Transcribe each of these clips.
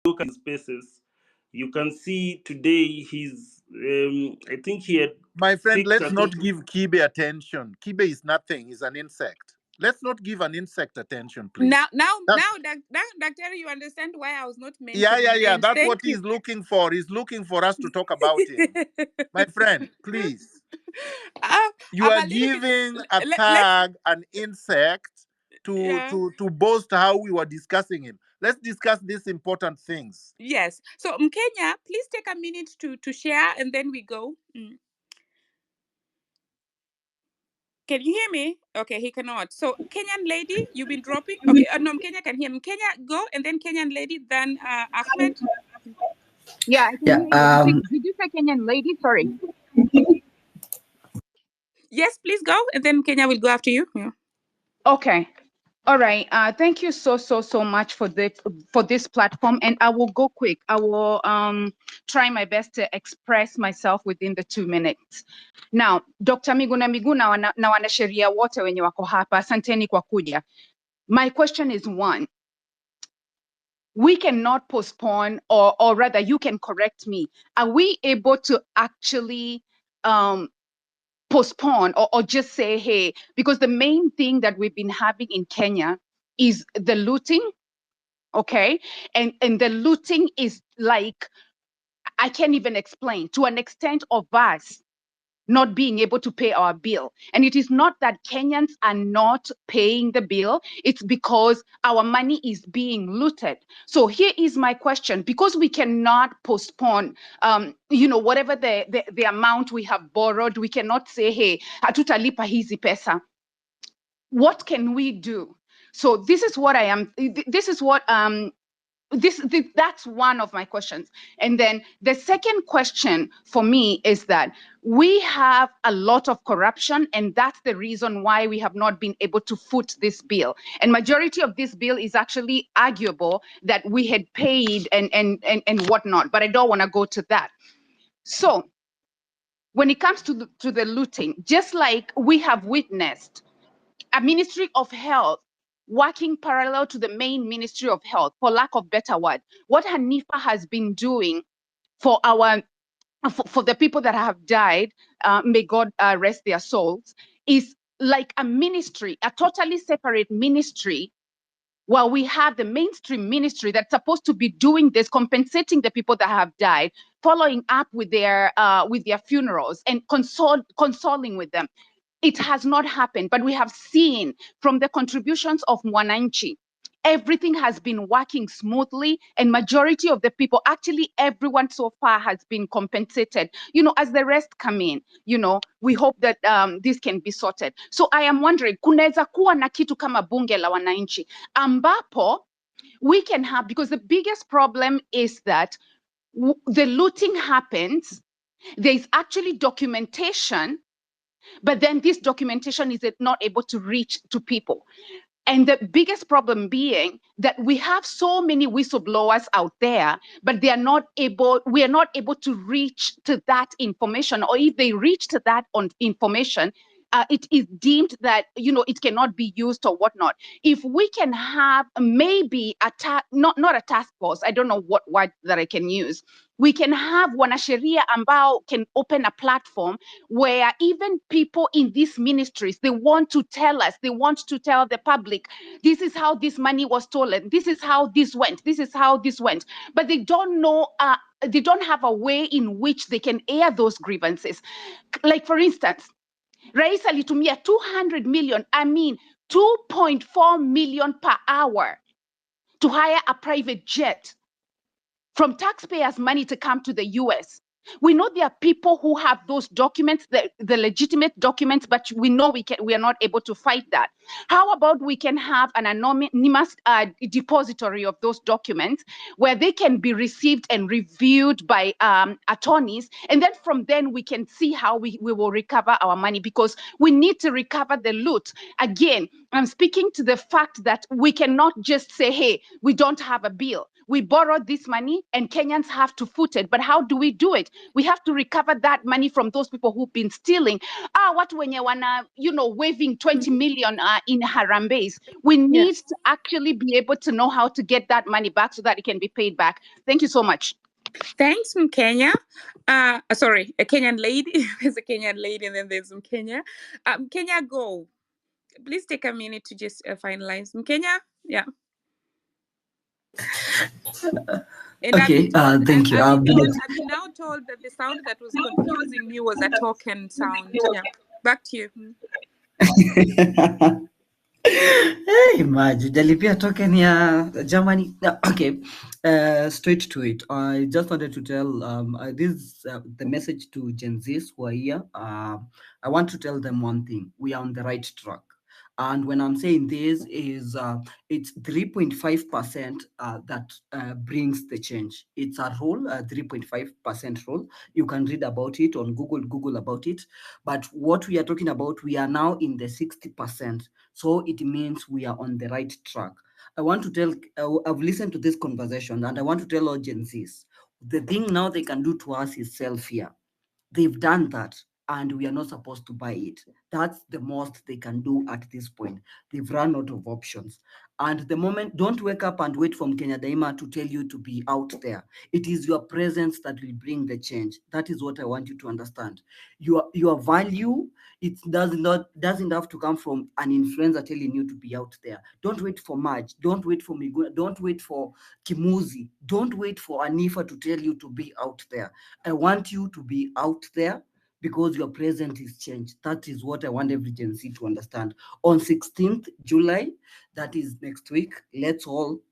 look at his Spaces, you can see today he's, I think he had My friend, fixed, let's not give Kibe attention. Kibe is nothing. He's an insect. Let's not give an insect attention, please. Now, Dr. You understand why I was not meant Yeah, to be named. That's Thank what you. he's looking for. He's looking for us to talk about him. My friend, please. You are giving a tag, an insect, to boast how we were discussing him. Let's discuss these important things. Yes. So, Mkenya, please take a minute to share, and then we go. Can you hear me? Okay, he cannot. So, Kenyan lady, you've been dropping. Okay, no, Kenya can hear me. Kenya, go, and then Kenyan lady, then Ahmed. Yeah, I can hear you. Did you say Kenyan lady? Sorry. Yes, please go, and then Kenya will go after you. Yeah. Okay. All right. Thank you so much for this platform, and I will go quick. I will try my best to express myself within the 2 minutes. Now, Dr. Miguna na wanasheria wote wenye wako hapa, asanteni kwa kuja. My question is one. We cannot postpone, or rather, you can correct me. Are we able to actually postpone or just say, hey, because the main thing that we've been having in Kenya is the looting, okay? And the looting is like, I can't even explain, to an extent of us not being able to pay our bill. And it is not that Kenyans are not paying the bill, it's because our money is being looted. So here is my question, because we cannot postpone, whatever the amount we have borrowed, we cannot say, hey, hatutalipa hizi pesa. What can we do? So this is what that's one of my questions. And then the second question for me is that we have a lot of corruption, and that's the reason why we have not been able to foot this bill. And majority of this bill is actually arguable that we had paid and whatnot, but I don't want to go to that. So when it comes to the looting, just like we have witnessed a Ministry of Health working parallel to the main Ministry of Health, for lack of better word, what Hanifa has been doing for for the people that have died, may God rest their souls, is like a ministry, a totally separate ministry, while we have the mainstream ministry that's supposed to be doing this, compensating the people that have died, following up with their funerals and consoling with them. It has not happened, but we have seen from the contributions of Mwananchi, everything has been working smoothly, and majority of the people, actually everyone so far, has been compensated. As the rest come in, we hope that this can be sorted. So I am wondering, kunaweza kuwa na kitu kama bunge la wananchi ambapo we can have, because the biggest problem is that the looting happens, there is actually documentation, but then this documentation is not able to reach to people. And the biggest problem being that we have so many whistleblowers out there, but we are not able to reach to that information, or if they reach to that information, it is deemed that, it cannot be used or whatnot. If we can have maybe not a task force, I don't know what word that I can use. We can have wanasheria ambao can open a platform where even people in these ministries, they want to tell the public, this is how this money was stolen, this is how this went, but they don't know, they don't have a way in which they can air those grievances. Like, for instance, Rais alitumia 200 million, 2.4 million per hour to hire a private jet from taxpayers' money to come to the US. We know there are people who have those documents, the legitimate documents, but we know we are not able to fight that. How about we can have an anonymous depository of those documents where they can be received and reviewed by attorneys, and then from then we can see how we will recover our money, because we need to recover the loot. Again, I'm speaking to the fact that we cannot just say, hey, we don't have a bill. we borrowed this money and Kenyans have to foot it. But how do we do it? We have to recover that money from those people who've been stealing. Watu wenye wana, waving 20 million in Harambees. We need to actually be able to know how to get that money back so that it can be paid back. Thank you so much. Thanks, Kenya. Sorry, a Kenyan lady. There's a Kenyan lady and then there's Kenya. Kenya, go. Please take a minute to just finalize. Kenya, yeah. And okay, thank you. I've been now told that the sound that was confusing me was a token sound. Yeah, back to you. Hey, Maju, jalipia token ya Germany. Okay, straight to it. I just wanted to tell this the message to Gen Zs who are here. I want to tell them one thing: we are on the right track. And when I'm saying this is it's 3.5% that brings the change. It's a rule, a 3.5% rule. You can read about it on Google about it. But what we are talking about, we are now in the 60%. So it means we are on the right track. I want to tell, I've listened to this conversation and I want to tell all Gen Zs, the thing now they can do to us is self-fear. They've done that and we are not supposed to buy it. That's the most they can do at this point. They've run out of options. And the moment, don't wake up and wait from Kenya Daima to tell you to be out there. It is your presence that will bring the change. That is what I want you to understand. Your value, it doesn't have to come from an influencer telling you to be out there. Don't wait for Maj. Don't wait for Miguna. Don't wait for Kimuzi. Don't wait for Anifa to tell you to be out there. I want you to be out there because your present is changed. That is what I want every Gen Z to understand. On 16th July, that is next week, let's all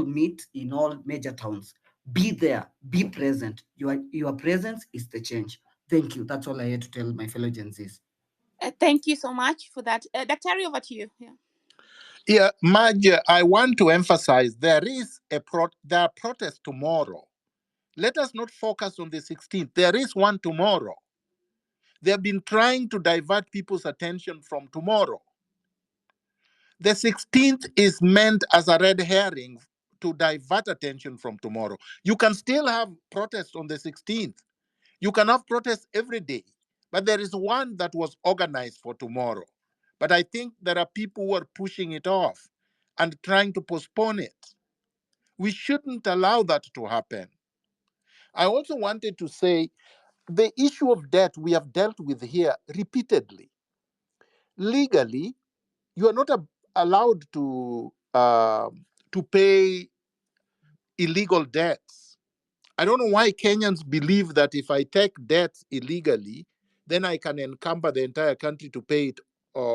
meet in all major towns. Be there, be present. Your presence is the change. Thank you. That's all I had to tell my fellow Gen Zs. Thank you so much for that. Dr. over to you. Yeah, Maj, I want to emphasize there are protests tomorrow. Let us not focus on the 16th. There is one tomorrow. They have been trying to divert people's attention from tomorrow. The 16th is meant as a red herring to divert attention from tomorrow. You can still have protests on the 16th. You can have protests every day. But there is one that was organized for tomorrow. But I think there are people who are pushing it off and trying to postpone it. We shouldn't allow that to happen. I also wanted to say the issue of debt we have dealt with here repeatedly. Legally, you are not allowed to pay illegal debts. I don't know why Kenyans believe that if I take debts illegally, then I can encumber the entire country to pay it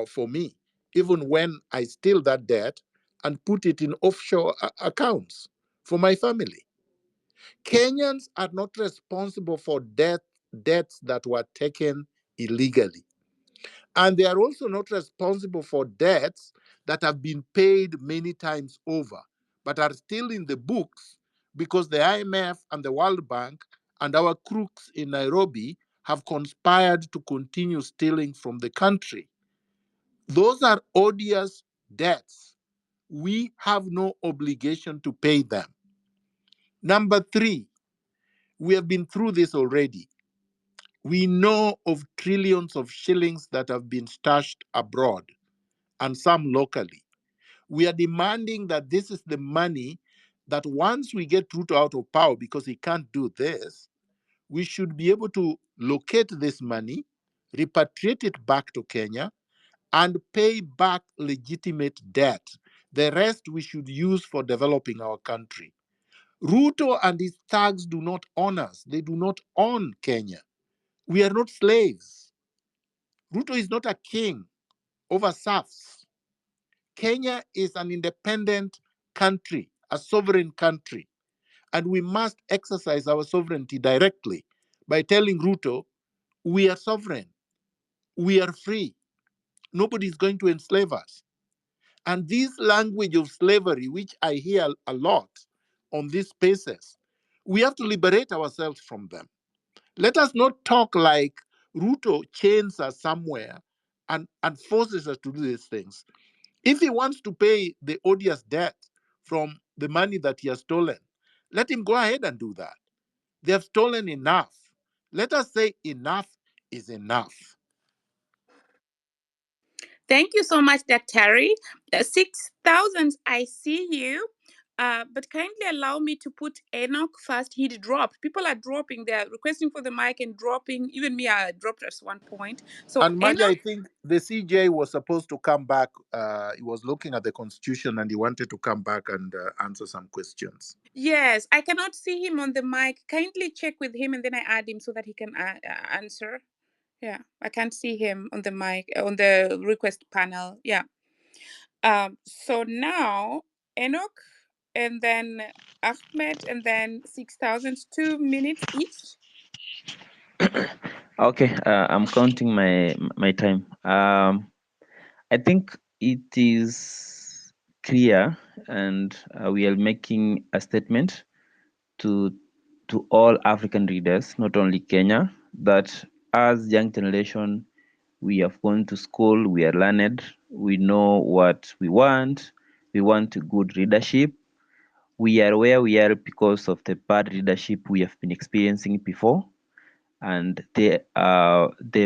for me, even when I steal that debt and put it in offshore accounts for my family. Kenyans are not responsible for debts that were taken illegally. And they are also not responsible for debts that have been paid many times over, but are still in the books because the IMF and the World Bank and our crooks in Nairobi have conspired to continue stealing from the country. Those are odious debts. We have no obligation to pay them. Number 3, we have been through this already. We know of trillions of shillings that have been stashed abroad and some locally. We are demanding that this is the money that once we get Ruto out of power, because he can't do this, we should be able to locate this money, repatriate it back to Kenya, and pay back legitimate debt. The rest we should use for developing our country. Ruto and his thugs do not own us. They do not own Kenya. We are not slaves. Ruto is not a king over serfs. Kenya is an independent country, a sovereign country, and we must exercise our sovereignty directly by telling Ruto, we are sovereign, we are free, nobody is going to enslave us. And this language of slavery, which I hear a lot on these spaces, we have to liberate ourselves from them. Let us not talk like Ruto chains us somewhere and forces us to do these things. If he wants to pay the odious debt from the money that he has stolen, Let him go ahead and do that. They have stolen enough. Let us say enough is enough. Thank you so much, Dr. 6,000, I see you. But kindly allow me to put Enoch first. He'd dropped. People are dropping. They're requesting for the mic and dropping. Even me, I dropped at one point. So And Maja, I Enoch, think the CJ was supposed to come back. He was looking at the Constitution and he wanted to come back and answer some questions. yes, I cannot see him on the mic. Kindly check with him and then I add him so that he can answer. Yeah, I can't see him on the mic, on the request panel. Yeah. So now Enoch and then Ahmed and then 6,000, 2 minutes each. Okay, I'm counting my time. I think it is clear, and we are making a statement to all African readers, not only Kenya, that as young generation, we have gone to school, we are learned, we know what we want. We want good leadership. We are where we are because of the bad leadership we have been experiencing before, and the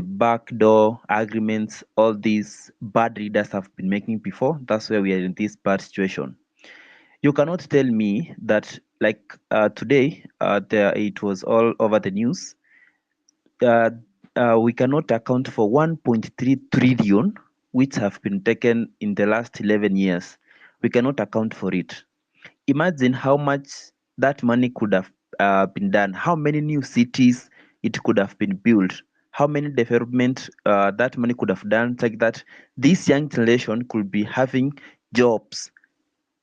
backdoor agreements all these bad leaders have been making before. That's why we are in this bad situation. You cannot tell me that, like, today, it was all over the news. uh, we cannot account for 1.3 trillion which have been taken in the last 11 years. We cannot account for it. Imagine how much that money could have been done, how many new cities it could have been built, how many development that money could have done, like that this young generation could be having jobs,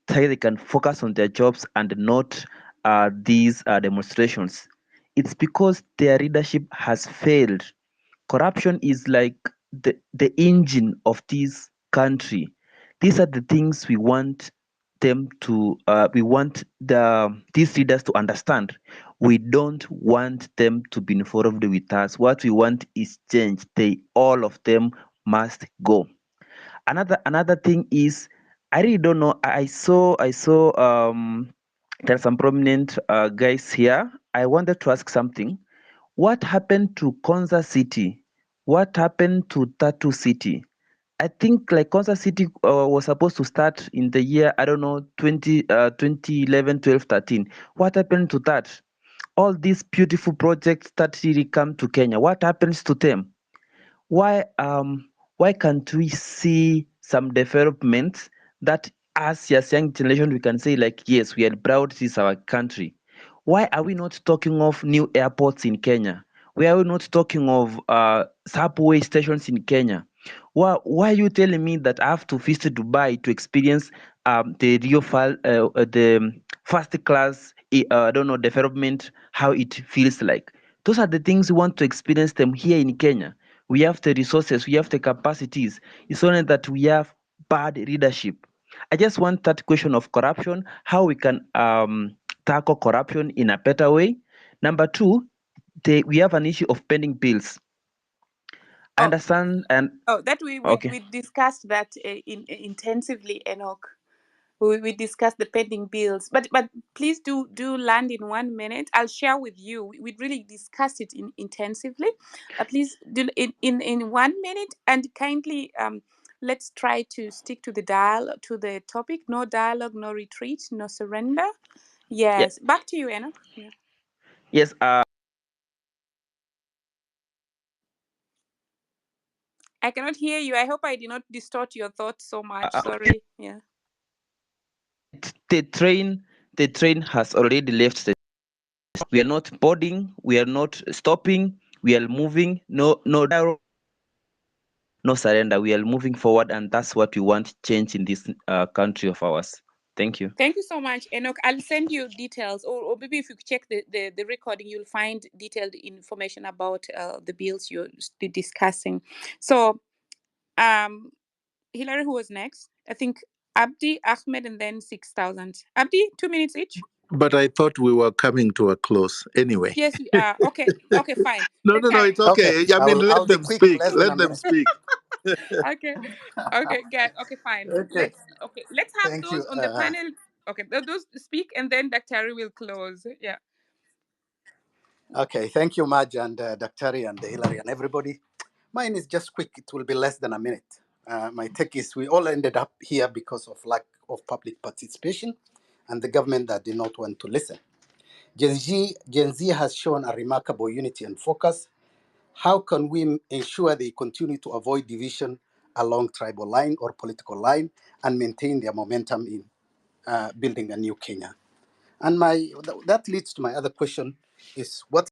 so they can focus on their jobs and not these demonstrations. It's because their leadership has failed. Corruption is like the engine of this country. These are the things we want them to we want these leaders to understand. We don't want them to be involved with us. What we want is change. They all of them must go. Another thing is, I really don't know. I saw there are some prominent guys here. I wanted to ask something. What happened to Konza City? What happened to Tatu City? I think like Konza City was supposed to start in the year, I don't know, 2011, 12, 13. What happened to that? All these beautiful projects that really come to Kenya, what happens to them? Why can't we see some developments that, as a young generation, we can say like, yes, we are proud, this is our country? Why are we not talking of new airports in Kenya? Why are we not talking of subway stations in Kenya? Why are you telling me that I have to visit Dubai to experience the the first class I don't know, development, how it feels like? Those are the things we want to experience them here in Kenya. We have the resources, we have the capacities. It's only that we have bad leadership. I just want that question of corruption, how we can tackle corruption in a better way. Number two, we have an issue of pending bills. I Oh, understand, and that we okay. discussed that intensively, Enoch. We discussed the pending bills, but please do land in 1 minute. I'll share with you. We really discussed it intensively. Please do in 1 minute, and kindly let's try to stick to the topic. No dialogue, no retreat, no surrender. Yeah. Yes, back to you, Enoch. Yeah. Yes. I cannot hear you. I hope I did not distort your thoughts so much. Sorry. Yeah. The train has already left. We are not boarding. We are not stopping. We are moving. No dialogue, no surrender. We are moving forward, and that's what we want change in this country of ours. Thank you. Thank you so much, Enoch. I'll send you details, or maybe if you check the recording, you'll find detailed information about the bills you're discussing. So, Hillary, who was next? I think Abdi, Ahmed, and then 6,000. Abdi, 2 minutes each. But I thought we were coming to a close anyway. Yes, we are. Okay, fine. No, it's okay. I mean, let I'll be them quick, speak. less than Let a them minute. speak. Okay, okay, fine. Okay, Let's have thank you. those on the panel. Okay, those speak, and then Dr. will close. Yeah. Okay, thank you, Maj and Dr. and Hilary and everybody. Mine is just quick. It will be less than a minute. My take is we all ended up here because of lack of public participation and the government that did not want to listen. Gen Z has shown a remarkable unity and focus. How can we ensure they continue to avoid division along tribal line or political line and maintain their momentum in building a new Kenya? And that leads to my other question is what